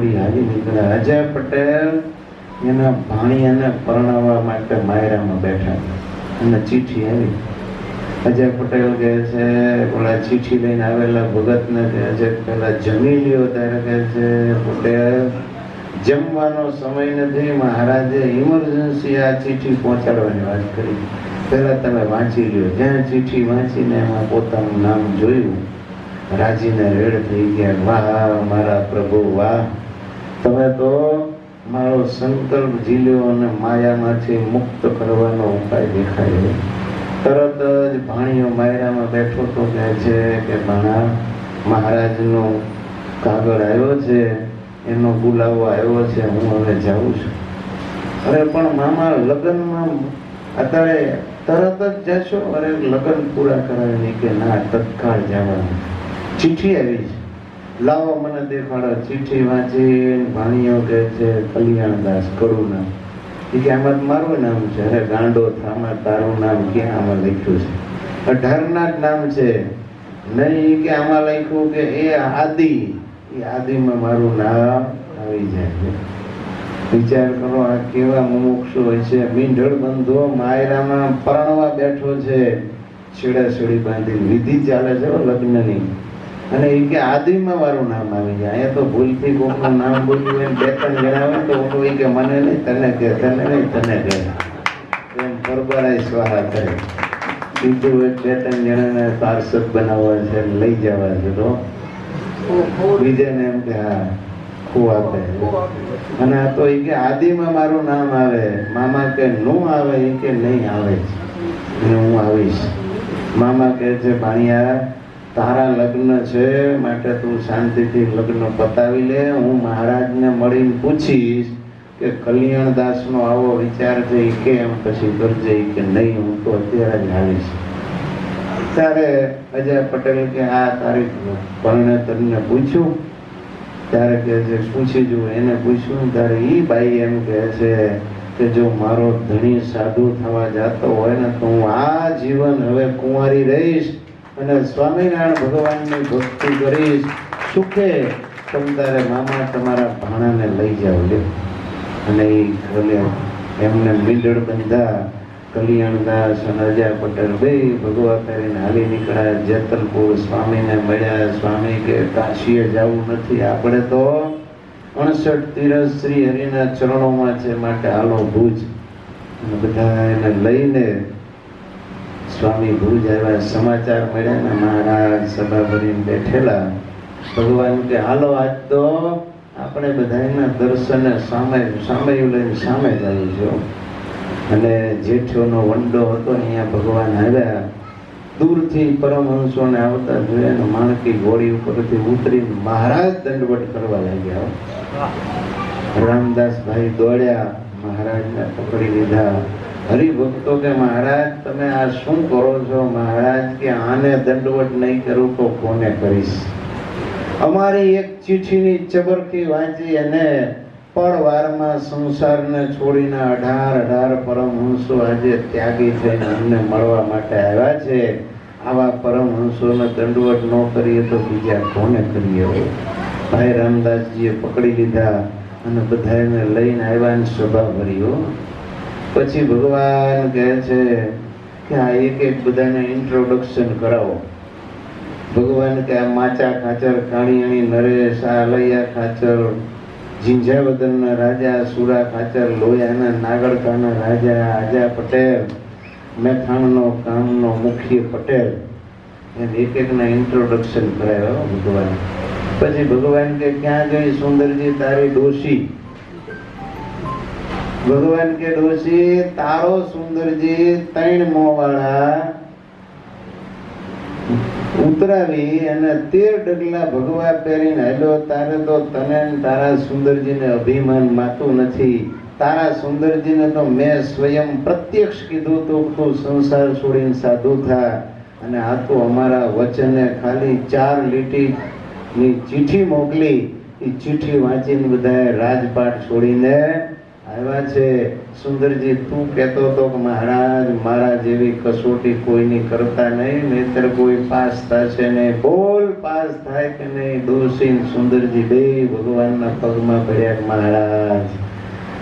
છોડી હાલી નીકળ્યા. અજય પટેલ એના ભાણિયાને પરણાવવા માટે માયરામાં બેઠા અને ચીઠી આવી. અજય પટેલ કહે છે ઓલા ચીઠી લઈને આવેલા ભગતને કે અજય પેલા જમી લ્યો. ત્યારે કહે છે પટેલ જમવાનો સમય નથી, મહારાજે ઇમરજન્સી આ ચીઠી પહોંચાડવાની વાત કરી, પહેલા તમે વાંચી લ્યો. જ્યાં ચીઠી વાંચીને એમાં પોતાનું નામ જોયું, રાજીને રેડ થઈ ગયા. વાહ મારા પ્રભુ વાહ, તમે તો મારો સંકલ્પ ઝીલ્યો અને માયામાંથી મુક્ત કરવાનો ઉપાય દેખાયો. તરત જ ભાણિયો માયરામાં બેઠો તો કહે છે કે ભાણા મહારાજનો કાગળ આવ્યો છે, એનો બોલાવો આવ્યો છે, હું હવે જાઉં છું. અરે પણ મામા લગ્નમાં અત્યારે તરત જ જશો? અરે લગ્ન પૂરા કરાવીને કે ના તત્કાળ જવાનું. ચીઠી આવી છે, લાવો મને દેખાડો. ચીઠી વાંચી ભાણિયો કહે છે કલ્યાણદાસ કરુણા. એ કે આમાં મારું નામ છે. અરે ગાંડો થામાં તારું નામ ક્યાં આમાં લખ્યું છે? 18ના જ નામ છે નહીં કે આમાં લખ્યું કે એ આદિ, એ આદિમાં મારું નામ આવી જાય. વિચાર કરો આ કેવા મુમુક્ષુ હોય છે. મીંઢળ બંધો માયરામાં પરણવા બેઠો છે, છેડાછેડી બાંધી વિધિ ચાલે છે લગ્નની, અને એ કે આદિમાં મારું નામ આવી જાય. અહીંયા તો ભૂલથી કોઈનું નામ બોલ્યું એમ બે ત્રણ જણાવે તો ઓલો કે મને નહીં તને કે, તને નહીં તને કે, એમ પરબરાય સ્વાહા કરે. બીજું એક બે ત્રણ જણાને પાર્ષદ બનાવવા છે, લઈ જવા છે, તો બીજાને એમ કે હા ખૂબ આપે. અને આ તો એ કે આદિમાં મારું નામ આવે. મામા કે નું આવે? એ કે નહીં આવે છે અને હું આવીશ. મામા કહે છે ભાણિયા તારા લગ્ન છે માટે તું શાંતિથી લગ્ન પતાવી લે. હું મહારાજને મળીને પૂછીશ કે કલ્યાણદાસનો આવો વિચાર છે કે એમ પછી કરજે કે નહીં, હું તો અત્યારે જ આવીશ. ત્યારે અજય પટેલ કે આ તારીખ પરણેતરને પૂછ્યું? ત્યારે કહે છે પૂછી જુઓ. એને પૂછ્યું ત્યારે એ બાઈ એમ કહે છે કે જો મારો ધણી સાધુ થવા જતો હોય ને તો હું આ જીવન હવે કુંવારી રહીશ અને સ્વામિનારાયણ ભગવાનની ભક્તિ કરીશ. સુખે તમે તારે મામા તમારા ભાણાને લઈ જાઓ લે. અને એ એમને મીંડળ બંધા કલ્યાણદાસ અને અજય પટેલ બે ભગવા કરીને હાલી નીકળ્યા. જેતલપુર સ્વામીને મળ્યા. સ્વામી કે કાશીએ જવું નથી, આપણે તો 68 તીરથ શ્રી હરિના ચરણોમાં છે, માટે હાલો ભુજ. અને બધા એને લઈને સ્વામી ભુજ આવ્યા. સમાચાર મળ્યા ને મહારાજ સભા ભરીને બેઠેલા. ભગવાન કે હાલો આજ તો આપણે બધાના દર્શને સામે લઈને સામે જ આવીશું. અને જેઠોનો વંડો હતો અહીંયા ભગવાન આવ્યા. દૂરથી પરમહંસોને આવતા જોયા ને માણકી ઘોડી ઉપરથી ઉતરીને મહારાજ દંડવટ કરવા લાગ્યા. રામદાસભાઈ દોડ્યા, મહારાજને પકડી લીધા. હરિભક્તો કે મહારાજ તમે આ શું કરો છો? મહારાજ કે આને દંડવટ નહીં કરું તો કોને કરીશ? અમારી એક ચીઠીની ચબરકી વાંચી અને પળવારમાં સંસારને છોડીને 18 પરમહંસો આજે ત્યાગી થઈને અમને મળવા માટે આવ્યા છે. આવા પરમહંસોને દંડવટ ન કરીએ તો બીજા કોને કરીએ? ભાઈ રામદાસજીએ પકડી લીધા અને બધાને લઈને આવ્યા ને સભા ભર્યો. પછી ભગવાન કહે છે કે આ એક એક બધાને ઇન્ટ્રોડક્શન કરાવો. ભગવાન કે આ માચા ખાચર, કાળિયાણી નરેશ, આલૈયા ખાચર, ઝીંઝાવદનના રાજા, સુરા ખાચર, લોયાના નાગડકાના રાજા આજા પટેલ, મેથાણનો કામનો મુખ્ય પટેલ, એમ એક એકના ઇન્ટ્રોડક્શન કરાવ્યો ભગવાન. પછી ભગવાન કે ક્યાં ગઈ સુંદરજી તારી ડોશી? ભગવાન કે ડોશી તારો સુંદરજી 3 મોંવાળા ઉતરાવી અને 13 ડગલા ભગવા પહેરીને આવ્યો. તારે તો તને તારા સુંદરજીને અભિમાન માતું નથી. તારા સુંદરજીને તો મેં સ્વયં પ્રત્યક્ષ કીધું તું સંસાર છોડીને સાધુ થા, અને આ તો અમારા વચને ખાલી 4 લીટીની ચીઠી મોકલી. એ ચીઠી વાંચીને બધાએ રાજપાટ છોડીને આવ્યા છે. સુંદરજી તું કહેતો હતો કે મહારાજ મારા જેવી કસોટી કોઈની કરતા નહીં, નહીતર કોઈ પાસ થશે નહીં. બોલ પાસ નારાજ થાય કે નહીં? ડોશી ને સુંદરજી બે ભગવાનના પગમાં પડ્યા કે મહારાજ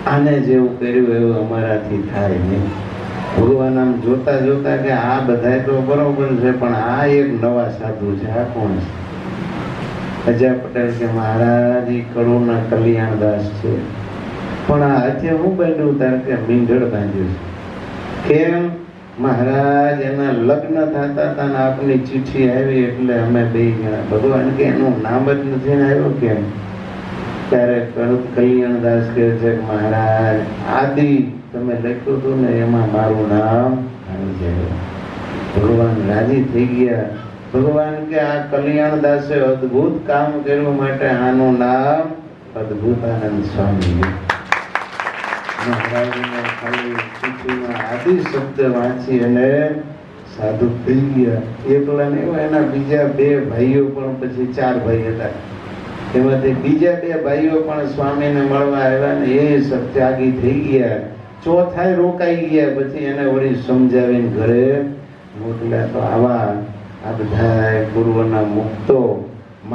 આને જેવું કર્યું એવું અમારાથી થાય નહીં. ભગવાન આમ જોતા જોતા કે આ બધા તો બરોબર છે, પણ આ એક નવા સાધુ છે, આ કોણ છે? અજય પટેલ કે મહારાજ ઈ કરોડના કલ્યાણદાસ છે, પણ આ અત્યારે હું બાંધ્યું? તાર કે મીંઢળ બાંધ્યું છે. કેમ? મહારાજ એના લગ્ન થતા હતા ને આપની ચિઠ્ઠી આવી એટલે અમે બે જણા. ભગવાન કે એનું નામ જ નથી ને આવ્યો કેમ? ત્યારે કલ્યાણદાસ કહે છે મહારાજ આદિ તમે લખ્યું હતું ને એમાં મારું નામ આવી જાય. ભગવાન રાજી થઈ ગયા. ભગવાન કે આ કલ્યાણદાસે અદ્ભુત કામ કર્યું માટે આનું નામ અદ્ભુતાનંદ સ્વામી. મહારાજને ખાલી ચિઠ્ઠીમાં આદિ શબ્દ વાંચી અને સાધુ થઈ ગયા. એકલા ને એના બીજા બે ભાઈઓ પણ, પછી 4 ભાઈ હતા, એમાંથી બીજા 2 ભાઈઓ પણ સ્વામીને મળવા આવ્યા ને એ સત્યાગી થઈ ગયા. ચોથાય રોકાઈ ગયા. પછી એને વળી સમજાવીને ઘરે મોકલ્યા. તો આવા આ બધા પૂર્વના મુક્તો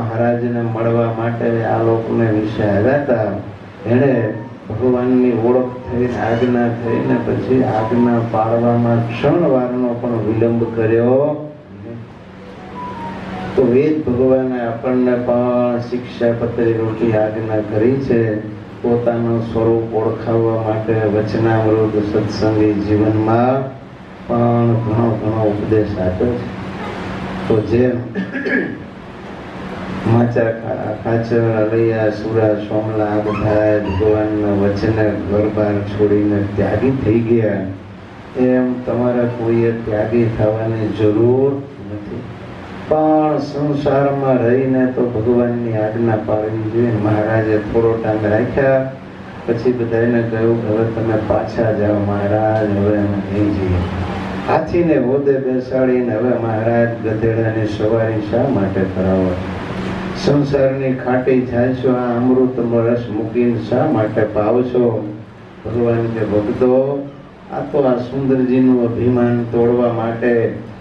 મહારાજને મળવા માટે આ લોકોને વિશે આવ્યા હતા. એણે ભગવાનની ઓળખ થઈને આજ્ઞા થઈને પછી આજ્ઞા પાળવામાં ક્ષણવારનો પણ વિલંબ કર્યો. તો વેદ ભગવાને આપણને પણ શિક્ષાપત્રી રૂપી આજ્ઞા કરી છે. પોતાનું સ્વરૂપ ઓળખાવવા માટે વચનામૃત સત્સંગી જીવનમાં પણ ઘણો ઘણો ઉપદેશ આપ્યો છે. તો જેમ માચા ખાચર અલૈયા સુરા સોમલા આ બધા ભગવાનના વચને ઘર-બાર છોડીને ત્યાગી થઈ ગયા, એમ તમારે કોઈએ ત્યાગી થવાની જરૂર નથી. પણ સંસારમાં રહીને તો ભગવાનની આજ્ઞા પાડવી જોઈએ. મહારાજે થોડો ટાઈમ રાખ્યા, પછી બધાને કહ્યું હવે તમે પાછા જાઓ મહારાજ, હવે અમે નહીં જઈએ. હાથીને હોદે બેસાડીને હવે મહારાજ ગધેડાની સવારી શા માટે કરાવો? સંસારની ખાટી થાય છો, આ અમૃતનો રસ મૂકીને શા માટે પાવશો? ભગવાન કે ભક્તો આ તો આ સુંદરજીનું અભિમાન તોડવા માટે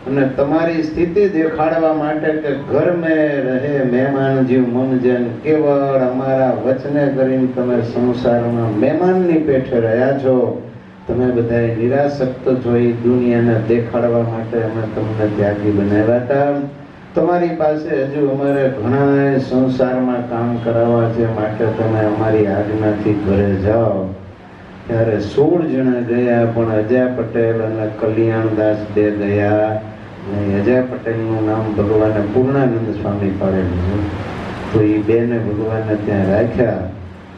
અને તમારી સ્થિતિ દેખાડવા માટે કે ઘર મેં રહે મહેમાન જીવ મન જન, કેવળ અમારા વચને કરીને તમે સંસારમાં મહેમાનની પેઠે રહ્યા છો. તમે બધા નિરાસક્ત જોઈ દુનિયાને દેખાડવા માટે અમે તમને ત્યાગી બનાવ્યા હતા. તમારી પાસે હજુ અમારે ઘણા સંસારમાં કામ કરાવવા છે, માટે તમે અમારી આજ્ઞાથી ઘરે જાઓ. ત્યારે 16 જણા ગયા, પણ અજય પટેલ અને કલ્યાણદાસ 2 ગયા. અજય પટેલનું નામ ભગવાને પૂર્ણાનંદ સ્વામી પાડેલું. તો એ 2 ને ભગવાને ત્યાં રાખ્યા.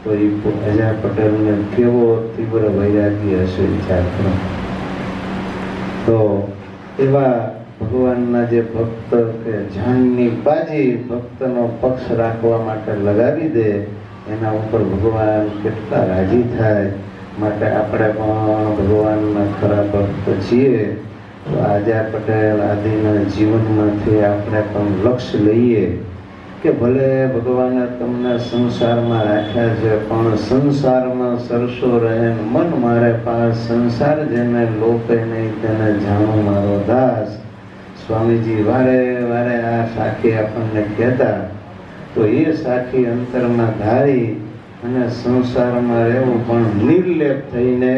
તો એ અજય પટેલને કેવો તીવ્ર વૈરાગી હશે વિચાર કરો. તો એવા ભગવાનના જે ભક્ત કે જાનની બાજી ભક્તનો પક્ષ રાખવા માટે લગાવી દે, એના ઉપર ભગવાન કેટલા રાજી થાય. માટે આપણે પણ ભગવાનના ખરા ભક્ત છીએ. તો અજય પટેલ આદિના જીવનમાંથી આપણે પણ લક્ષ્ય લઈએ કે ભલે ભગવાને તમને સંસારમાં રાખ્યા છે, પણ સંસારમાં સરસો રહે મન મારે પાસ. સંસાર જેને લોપે નહીં તેને જાણો મારો દાસ. સ્વામીજી વારે વારે આ સાખી આપણને કહેતા. તો એ સાખી અંતરમાં ધારી અને સંસારમાં રહેવું, પણ નિર્લેપ થઈને.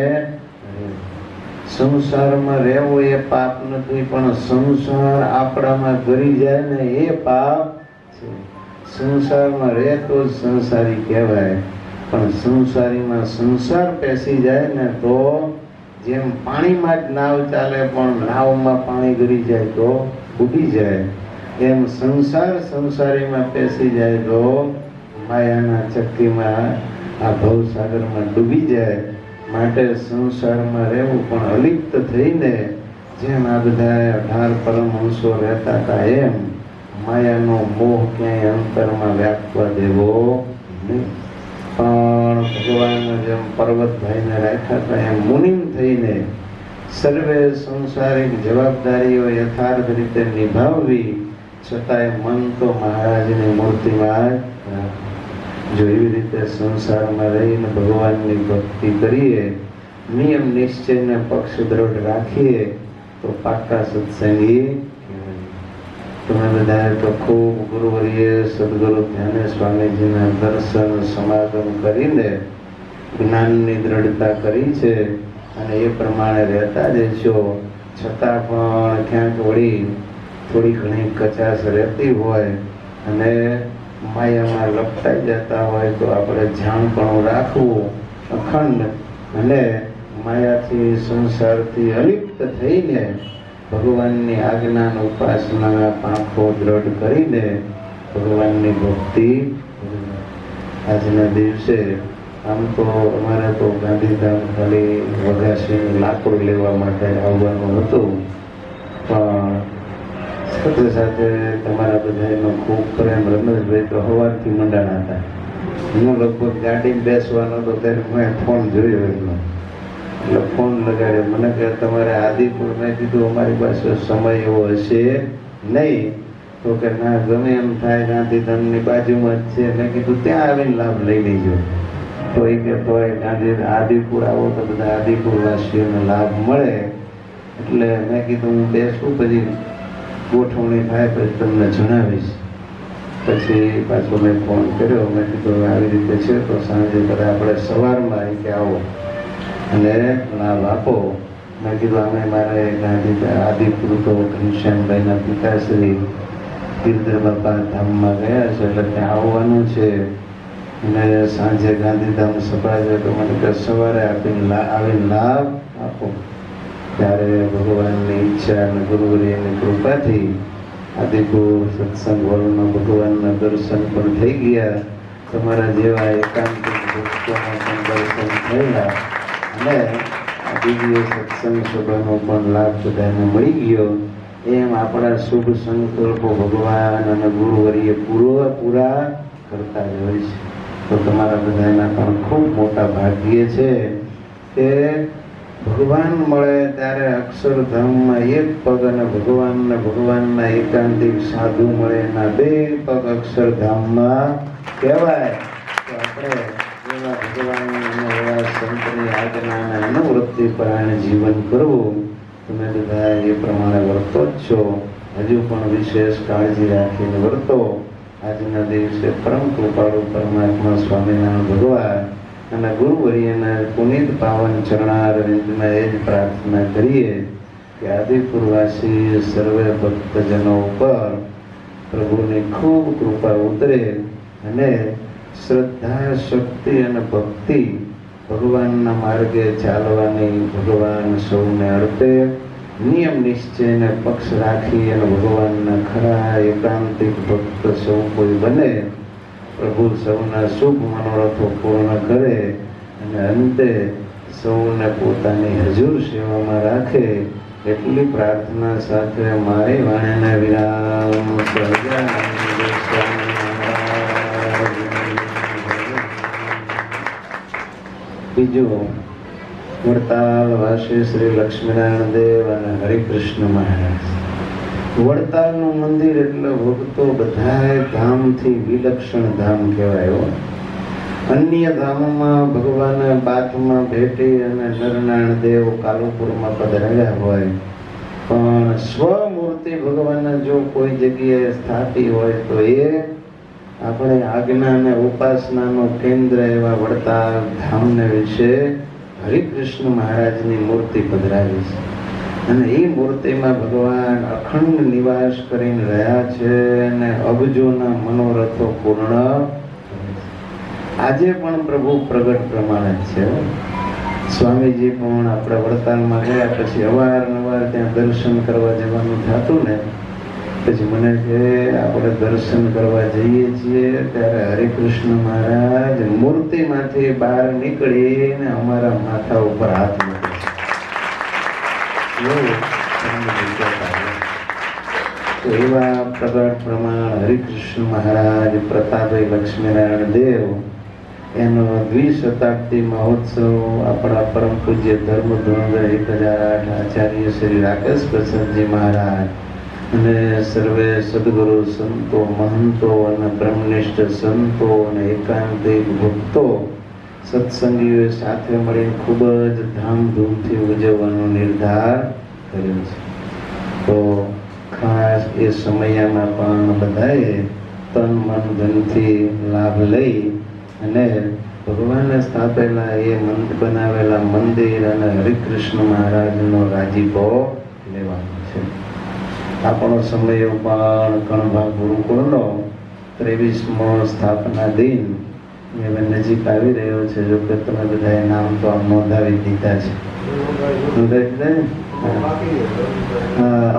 સંસારમાં રહેવું એ પાપ નથી, પણ સંસાર આપણામાં ગરી જાય ને એ પાપ છે. સંસારમાં રહે તો સંસારી કહેવાય, પણ સંસારીમાં સંસાર પેસી જાય ને તો જેમ પાણીમાં જ નાવ ચાલે પણ નાવમાં પાણી ગરી જાય તો ડૂબી જાય, એમ સંસાર સંસારીમાં પેસી જાય તો માયાના ચક્કીમાં આ ભવસાગરમાં ડૂબી જાય. માટે સંસારમાં રહેવું, પણ અલિપ્ત થઈને જેમ આ બધા 18 પરમહંસો રહેતા હતા એમ માયાનો મોહ ક્યાંય અંતરમાં વ્યાપવા દેવો નહીં. પણ ભગવાન જેમ પર્વતભાઈને રાખ્યા હતા એમ મુનિમ થઈને સર્વે સંસારિક જવાબદારીઓ યથાર્થ રીતે નિભાવવી, છતાંય મન તો મહારાજની મૂર્તિમાં જો એવી રીતે સંસારમાં રહીને ભગવાનની ભક્તિ કરીએ, નિયમ નિશ્ચયને પક્ષ દ્રઢ રાખીએ તો પાકા સત્સંગી. તમે બધાએ તો ખૂબ ગુરુવર્ય સદગુરુ ધ્યાને સ્વામીજીના દર્શન સમાગમ કરીને જ્ઞાનની દ્રઢતા કરી છે અને એ પ્રમાણે રહેતા જશો. છતાં પણ ક્યાંક વળી થોડી ઘણી કચાશ રહેતી હોય અને માયામાં લપટાઈ જતા હોય તો આપણે જાણપણું રાખવું અખંડ અને માયાથી સંસારથી અલિપ્ત થઈને ભગવાનની આજ્ઞાની ઉપાસના પાંખો દ્રઢ કરીને ભગવાનની ભક્તિ. આજના દિવસે આમ તો અમારે તો ગાંધીધામ ખાલી વઘાસીને લાકડું લેવા માટે આવવાનું હતું, પણ સાથે સાથે તમારા બધાનો ખૂબ પ્રેમ. રમેશભાઈ તો સવારથી મંડાણા હતા. હું લગભગ ગાડીમાં બેસવાનો હતો ત્યારે મેં ફોન જોયો એટલે ફોન લગાડ્યો. મને કે તમારે આદિપુર. મેં કીધું અમારી પાસે સમય એવો હશે નહીં. તો કે ના, ગમે એમ થાય, ગાંધીધામની બાજુમાં જ છે. મેં કીધું ત્યાં આવીને લાભ લઈ લેજો. તો એ કે આદિપુર આવો તો બધા આદિપુર વાસીઓને લાભ મળે. એટલે મેં કીધું હું બેસું, પછી ગોઠવણી થાય પછી તમને જણાવીશ. પછી પાછો મેં ફોન કર્યો. મેં કીધું આવી રીતે છે તો સાંજે બધા આપણે સવારમાં કે આવો અને લાભ આપો. મેં કીધું અમે મારે આદિપુર તો ઘનશ્યામભાઈના પિતાશ્રી ગિરધર બાપા ધામમાં ગયા છે એટલે ત્યાં આવવાનું છે અને સાંજે ગાંધીધામ સભા છે તો મને કે સવારે આવીને લાભ આપો. ત્યારે ભગવાનની ઈચ્છા અને ગુરુવર્યની કૃપાથી આદિપુર સત્સંગ હોલમાં ભગવાનના દર્શન પણ થઈ ગયા. તમારા જેવા એકાંતિક ભક્તોના પણ દર્શન થયા અને આ દિવ્ય સત્સંગ સભાનો પણ લાભ બધાને મળી ગયો. એમ આપણા શુભ સંકલ્પો ભગવાન અને ગુરુવર્ય પૂરા કરતા જ હોય છે. તો તમારા બધાના પણ ખૂબ મોટા ભાગ્ય છે કે ભગવાન મળે ત્યારે અક્ષરધામમાં એક પગ અને ભગવાનના એકાંતિક સાધુ મળે એના બે પગ અક્ષરધામમાં કહેવાય. તો આપણે એવા ભગવાનની એવા સંતની આજ્ઞાને અનુવૃત્તિ પરાયણ જીવન કરવું. તમે બધા એ પ્રમાણે વર્તો જ છો. હજુ પણ વિશેષ કાળજી રાખીને વર્તો. આજના દિવસે પરમ કૃપાળુ પરમાત્મા સ્વામિનારાયણ ભગવાન અને ગુરુવર્યના પુનિત પાવન ચરણારવિંદમાં એ જ પ્રાર્થના કરીએ કે આદિપુરવાસી સર્વે ભક્તજનો ઉપર પ્રભુની ખૂબ કૃપા ઉતરે અને શ્રદ્ધા, શક્તિ અને ભક્તિ ભગવાનના માર્ગે ચાલવાની ભગવાન સૌને અર્પે. નિયમ નિશ્ચયને પક્ષ રાખી અને ભગવાનના ખરા એકાંતિક ભક્ત સૌ કોઈ બને. પ્રભુ સૌના શુભ મનોરથો પૂર્ણ કરે અને અંતે સૌને પોતાની હજુર સેવામાં રાખે. એટલી પ્રાર્થના સાથે મારી વાણીને વિરામ. બીજું, વડતાલ વાસી શ્રી લક્ષ્મીનારાયણ દેવ અને હરિકૃષ્ણ મહારાજ. વડતાલનું મંદિર એટલે ભક્તો બધાય ધામથી વિલક્ષણ ધામ કહેવાય. અન્ય ધામોમાં ભગવાને બાથમાં ભેટી અને નરનારાયણ દેવ કાલુપુરમાં પધરાવ્યા હોય, પણ સ્વમૂર્તિ ભગવાનને જો કોઈ જગ્યાએ સ્થાપી હોય તો એ આપણે આજ્ઞા અને ઉપાસનાનું કેન્દ્ર એવા વડતાલ ધામને વિશે હરિકૃષ્ણ મહારાજની મૂર્તિ પધરાવી છે અને એ મૂર્તિમાં ભગવાન અખંડ નિવાસ કરીને રહ્યા છે અને અબજોના મનોરથો પૂર્ણ. આજે પણ પ્રભુ પ્રગટ પ્રમાણે છે. સ્વામીજી પણ આપણે વડતાલમાં ગયા પછી અવારનવાર ત્યાં દર્શન કરવા જવાનું થતું ને, પછી મને કે આપણે દર્શન કરવા જઈએ છીએ ત્યારે હરિકૃષ્ણ મહારાજ મૂર્તિમાંથી બહાર નીકળીને અમારા માથા ઉપર હાથ મૂકે છે. તો એવા પ્રગટ પ્રમાણ હરિકૃષ્ણ મહારાજ પ્રતાપભાઈ લક્ષ્મીનારાયણ દેવ એનો દ્વિશતાબ્દી મહોત્સવ આપણા પરમ પૂજ્ય ધર્મધ્વજ 1008 આચાર્ય શ્રી રાકેશ પ્રસાદજી મહારાજ અને સર્વે સદગુરુ સંતો, મહંતો અને બ્રહ્મનિષ્ઠ સંતો અને એકાંતિક ભક્તો સત્સંગીઓ સાથે મળીને ખૂબ જ ધામધૂમથી ઉજવવાનો નિર્ધાર કર્યો છે. તો ખાસ એ સમયમાં પણ બધાએ તન મન ધનથી લાભ લઈ અને ભગવાને સ્થાપેલા એ બનાવેલા મંદિર અને હરિકૃષ્ણ મહારાજનો રાજીપો લેવાનો છે. આપણો સમય પણ કણભા ગુરુકુળનો 23મો સ્થાપના દિન હવે નજીક આવી રહ્યો છે. જો કે તમે બધાએ નામ તો આમ નોંધાવી દીધા છે.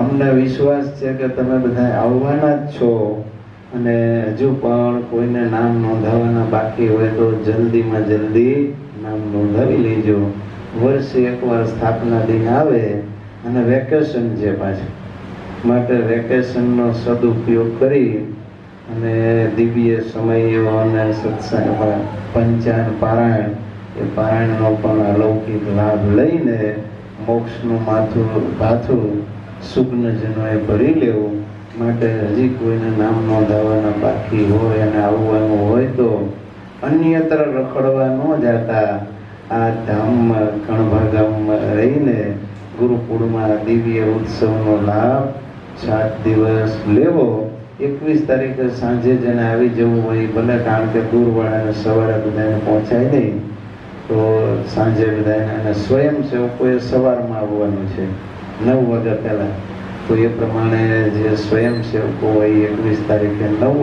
અમને વિશ્વાસ છે કે તમે બધા આવવાના જ છો અને હજુ પણ કોઈને નામ નોંધાવવાના બાકી હોય તો જલ્દીમાં જલ્દી નામ નોંધાવી લેજો. વર્ષે એકવાર સ્થાપના દિન આવે અને વેકેશન છે પાછું, માટે વેકેશનનો સદુપયોગ કરી અને દિવ્ય સમયો અને સત્સંગ પંચાયન પારાયણ એ પારાયણનો પણ અલૌકિક લાભ લઈને મોક્ષનું ભાથું સુગ્નજનોએ ભરી લેવું. માટે હજી કોઈને નામ નોંધાવવાના બાકી હોય અને આવવાનું હોય તો અન્યત્ર રખડવા ન જતા આ ધામમાં કણભા ગામમાં રહીને ગુરુકુળમાં દિવ્ય ઉત્સવનો લાભ 7 દિવસ લેવો. 21 તારીખે સાંજે જેને આવી જવું હોય ભલે, કારણ કે દૂરવાળાને સવારે બધાને પહોંચાય નહીં તો સાંજે બધાને, અને સ્વયંસેવકોએ સવારમાં આવવાનું છે 9 વાગ્યા પહેલાં. તો એ પ્રમાણે જે સ્વયંસેવકો હોય 21 તારીખે 9